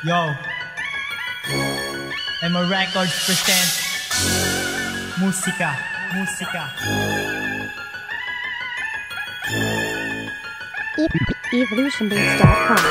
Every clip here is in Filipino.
Yo, Emma Records present Musika. Evolutionbase.com.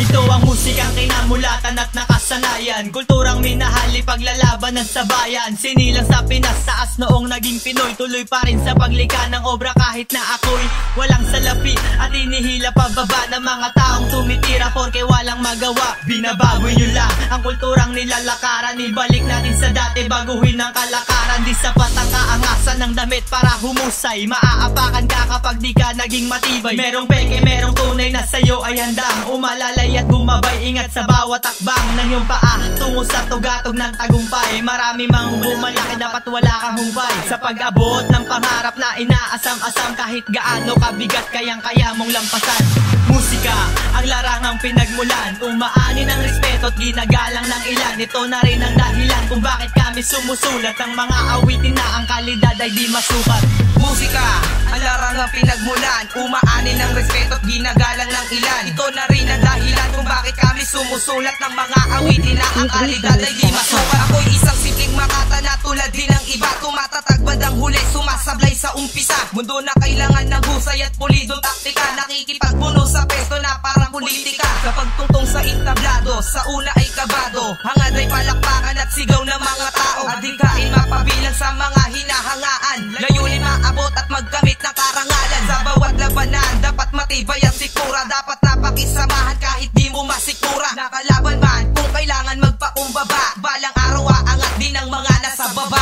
Ito ang musikang kinamulatan at nakasanayan, kulturang minahali paglalaban ng sabayan. Sinilang sa Pinas, taas noong naging Pinoy, tuloy pa rin sa paglikha ng obra kahit na ako'y walang salapi at inihila pababa ng mga taong tumitira porke walang magawa. Binabago nyo lang ang kulturang nilalakaran, ibalik natin sa dati, baguhin ang kalakaran. Di sapat ang kaangasan ng damit para humusay, maaapakan ka kapag di ka naging matibay. Merong peke, merong tunay na sa'yo ay handang umalalay at bumabay. Ingat sa bawat akbang ng iyong paa tungo sa tugatog ng tagumpay. Marami mang bumalaki, dapat wala kang humpay sa pag-abot ng pangarap na inaasam-asam. Kahit gaano kabigat, kayang-kaya mong lampasan. Musika, ang larangang pinagmulan, umaani ng respeto at ginagalang ng ilan. Ito na rin ang dahilan kung bakit kami sumusulat ang mga awitin na ang kalidad ay di masukat. Musika, ang larangang pinagmulan, umaani ng respeto at ginagalang ng ilan. Ito na rin ang dahilan kung bakit kami sumusulat ng mga awitin na ang kalidad ay di masukat. Ako'y isang simpleng makata na tulad din ng iba, tumatatag bandang huli, sumasablay sa umpisa. Mundo na kailangan ng husay at pulidong taktika, nakikipagbuno sa pesto na parang politika. Sa pagtungtong sa entablado, sa una ay kabado, hangad ay palakpakan at sigaw ng mga tao. Adhikain mapabilang sa mga hinahangaan, layunin maabot at magkamit ng karangalan. Sa bawat labanan, dapat matibay ang sikmura, dapat napakisamahan kahit di mo masikmura. Nakalaban man kung kailangan magpakumbaba, balang araw aangat din ang mga nasa baba.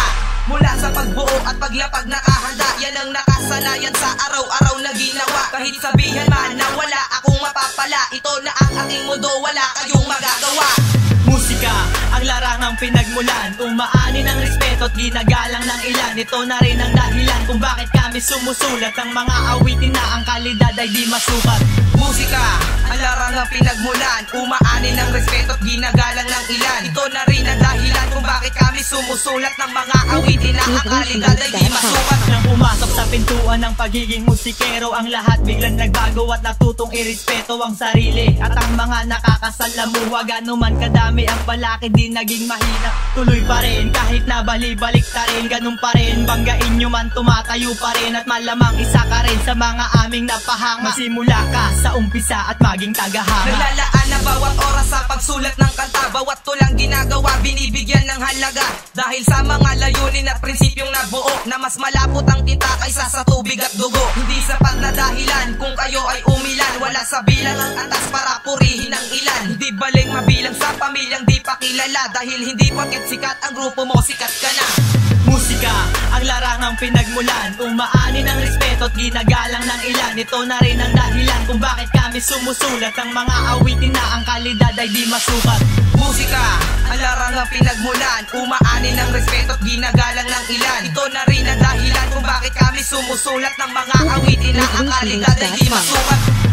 Mula sa pagbuo at paglapag nakahanda, yan ang nakasanayan sa araw-araw na ginawa. Kahit sabihan man na wala akong mapapala, ito na ang aking mundo, wala kayong magagawa. Musika, ang larangang pinagmulan, umaani ng respeto at ginagalang ng ilan. Ito na rin ang dahilan kung bakit kami sumusulat ang mga awitin na ang kalidad ay di masukat. Musika, ang larangang pinagmulan, umaani ng respeto at ginagalang ng ilan. Ito na rin ang dahilan kung bakit kami sumusulat ng mga awitin na ang kalidad ay di masukat. Nang pumasok sa pintuan ng pagiging musikero, ang lahat biglang nagbago at natutong irespeto ang sarili at ang mga nakakasalamuha. Gano'n man kadami ang palaki, di naging mahina, tuloy pa rin kahit na bali-balik ta rin. Ganun pa rin, banggain nyo man, tumatayo pa rin at malamang isa ka rin sa mga aming napahanga. Masimula ka sa umpisa at maging tagahanga. Naglalaan na bawat oras sa pagsulat ng kanta, bawat tulang ginagawa binibigyan ng halaga. Dahil sa mga layunin at prinsipyong nabuo, na mas malapot ang tinta kaysa sa tubig at dugo. Hindi sapat na dahilan kung kayo ay umilan, wala sa bilang ang atas para purihin ang ilan. Hindi baling mabilang sa pamilyang di pa kilala, dahil hindi porket sikat ang grupo mo, sikat ka na. Musika, ang larangang pinagmulan, umaani ng respeto at ginagalang ng ilan. Ito na rin ang dahilan kung bakit kami sumusulat ang mga awitin na ang kalidad ay di masukat. Musika, ang larangang pinagmulan, umaani ng respeto at ginagalang ng ilan. Ito na rin ang dahilan kung bakit kami sumusulat ng mga awitin na ang kalidad ay di masukat.